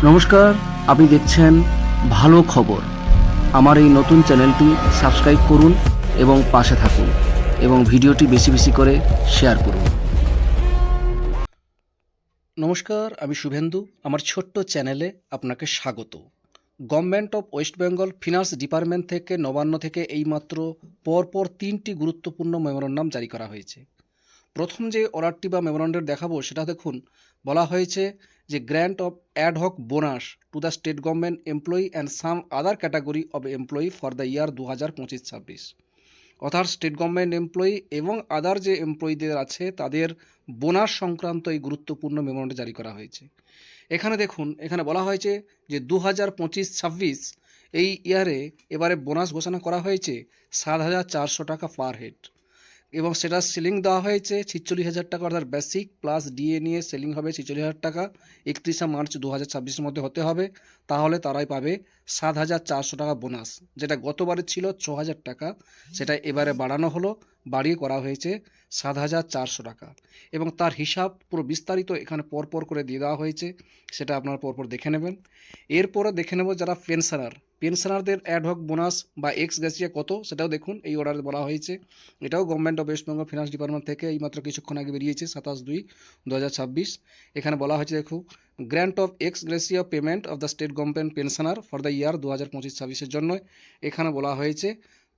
নমস্কার, আপনি দেখছেন ভালো খবর। আমার এই নতুন চ্যানেলটি সাবস্ক্রাইব করুন এবং পাশে থাকুন এবং ভিডিওটি বেশি বেশি করে শেয়ার করুন। নমস্কার, আমি শুভেন্দু। আমার ছোট্ট চ্যানেলে আপনাকে স্বাগত। Government of West Bengal finance department থেকে নবান্ন থেকে এইমাত্র পরপর 3টি গুরুত্বপূর্ণ মেমোরান্ডাম জারি করা হয়েছে। প্রথম যে অর্ডারটি বা মেমোরান্ডাম দেখাবো সেটা দেখুন, বলা হয়েছে যে grant of ad hoc bonus to the state government employee and some other category of employee for the ইয়ার 2025-26। অর্থাৎ স্টেট গভর্নমেন্ট এমপ্লয়ি এবং আদার যে এমপ্লয়ীদের আছে তাদের বোনাস সংক্রান্ত এই গুরুত্বপূর্ণ মেমোরান্ডাম জারি করা হয়েছে। এখানে দেখুন, এখানে বলা হয়েছে যে 2025-26 এই ইয়ারে এবারে বোনাস ঘোষণা করা হয়েছে 7,400 টাকা পার হেড এবং সেটা সিলিং দেওয়া হয়েছে 46,000 টাকা, অর্থাৎ বেসিক প্লাস ডিএ নিয়ে সেলিং হবে 46,000 টাকা। 31শে মার্চ 2026-এর মধ্যে হতে হবে, তাহলে তারাই পাবে 7,400 টাকা বোনাস। যেটা গতবারে ছিল 6,000 টাকা, সেটা এবারে বাড়ানো হলো, বাড়িয়ে করা হয়েছে 7,400 টাকা এবং তার হিসাব পুরো বিস্তারিত এখানে পরপর করে দিয়ে দেওয়া হয়েছে, সেটা আপনারা পরপর দেখে নেবেন। এরপরে দেখে নেব যারা পেনশনারদের অ্যাডহক বোনাস বা এক্স গ্রেসিয়া কত, সেটাও দেখুন এই অর্ডারে বলা হয়েছে। এটাও government of West Bengal finance department থেকে এইমাত্র কিছুক্ষণ আগে বেরিয়েছে 27/2/2026। এখানে বলা হয়েছে, দেখুন, grant of ex gratia payment of the state government pensioner for the year 2025-26-এর জন্য এখানে বলা হয়েছে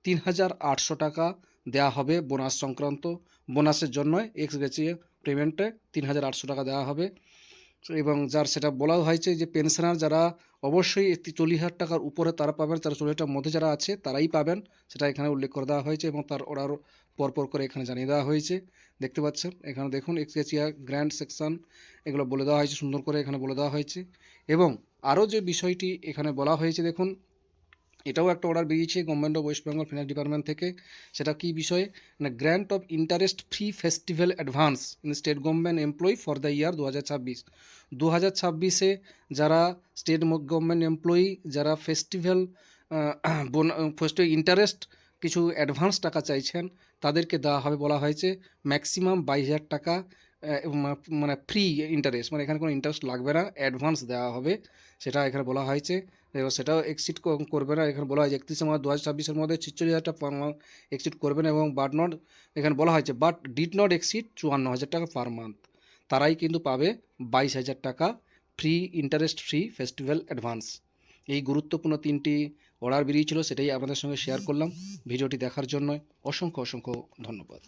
3,800 টাকা দেওয়া হবে বোনাস সংক্রান্ত। বোনাসের জন্য এক্স গ্রেসিয়া পেমেন্টে 3,800 টাকা দেওয়া হবে এবং যার সেটা বলা হয়েছে যে পেনশনার যারা অবশ্যই 40,000 টাকার উপরে তারা পাবেন, যারা 40,000 মধ্যে যারা আছে তারাই পাবেন, সেটা এখানে উল্লেখ করে দেওয়া হয়েছে এবং তার অর্ডার পরপর করে এখানে জানিয়ে দেওয়া হয়েছে। দেখতে পাচ্ছেন এখানে দেখুন এক্সগ্রেসিয়া গ্র্যান্ড সেকশন এগুলো বলে দেওয়া হয়েছে, সুন্দর করে এখানে বলে দেওয়া হয়েছে। এবং আরও যে বিষয়টি এখানে বলা হয়েছে, দেখুন এটাও একটা অর্ডার বেরিয়েছে government of West Bengal finance department থেকে। সেটা কী বিষয়ে না, grant of interest free festival advance in state government employee for the ইয়ার 2026। যারা স্টেট গভর্নমেন্ট এমপ্লয়ি যারা ফেস্টিভ্যাল ইন্টারেস্ট কিছু অ্যাডভান্স টাকা চাইছেন তাদেরকে দেওয়া হবে, বলা হয়েছে ম্যাক্সিমাম 22,000 টাকা, মানে ফ্রি ইন্টারেস্ট, মানে এখানে কোনো ইন্টারেস্ট লাগবে না, অ্যাডভান্স দেওয়া হবে, সেটা এখানে বলা হয়েছে। এবং সেটাও এক্সিড করবে না, এখানে বলা হয়েছে 31শে মার্চ 2026-এর মধ্যে 46,000 টাকা এক্সিড করবে না এবং এখানে বলা হয়েছে বাট ডিড নট এক্সিড 54,000 টাকা পার মান্থ, তারাই কিন্তু পাবে 22,000 টাকা free interest free festival advance. এই গুরুত্বপূর্ণ 3টি অর্ডার বেরিয়েছিল, সেটাই আপনাদের সঙ্গে শেয়ার করলাম। ভিডিওটি দেখার জন্য অসংখ্য অসংখ্য ধন্যবাদ।